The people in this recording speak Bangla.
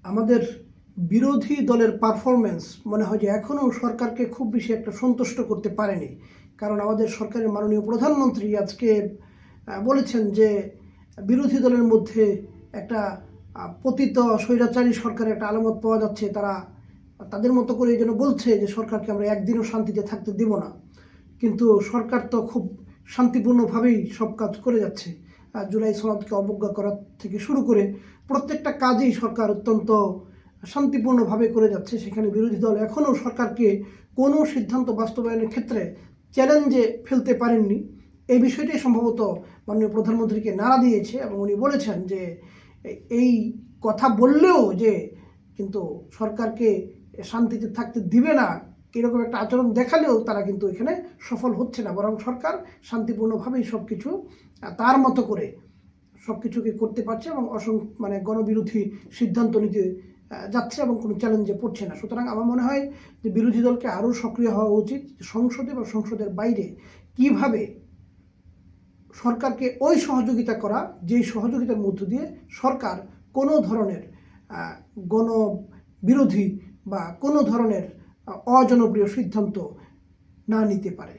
আমাদের বিরোধী দলের পারফরমেন্স মনে হয় যে এখনও সরকারকে খুব বেশি একটা সন্তুষ্ট করতে পারেনি। কারণ আমাদের সরকারের মাননীয় প্রধানমন্ত্রী আজকে বলেছেন যে বিরোধী দলের মধ্যে একটা পতিত স্বৈরাচারী সরকারের একটা আলামত পাওয়া যাচ্ছে। তারা তাদের মতো করে যেন বলছে যে সরকারকে আমরা একদিনও শান্তিতে থাকতে দেব না, কিন্তু সরকার তো খুব শান্তিপূর্ণভাবেই সব কাজ করে যাচ্ছে। জুলাই সনদকে অবজ্ঞা করা থেকে শুরু করে প্রত্যেকটা কাজেই সরকার অত্যন্ত শান্তিপূর্ণভাবে করে যাচ্ছে। সেখানে বিরোধী দল এখনও সরকারকে কোনো সিদ্ধান্ত বাস্তবায়নের ক্ষেত্রে চ্যালেঞ্জে ফেলতে পারেননি। এই বিষয়টাই সম্ভবত মাননীয় প্রধানমন্ত্রীকে নাড়া দিয়েছে এবং উনি বলেছেন যে এই কথা বললেও যে কিন্তু সরকারকে শান্তিতে থাকতে দিবে না, এরকম একটা আচরণ দেখালেও তারা কিন্তু এখানে সফল হচ্ছে না, বরং সরকার শান্তিপূর্ণভাবেই সব কিছু তার মতো করে সব কিছুকে করতে পারছে এবং গণবিরোধী সিদ্ধান্ত নিতে যাচ্ছে এবং কোনো চ্যালেঞ্জে পড়ছে না। সুতরাং আমার মনে হয় যে বিরোধী দলকে আরও সক্রিয় হওয়া উচিত। সংসদে বা সংসদের বাইরে কিভাবে সরকারকে ওই সহযোগিতা করা, যেই সহযোগিতার মধ্য দিয়ে সরকার কোনো ধরনের গণবিরোধী বা কোনো ধরনের অজনপ্রিয় সিদ্ধান্ত না নিতে পারে।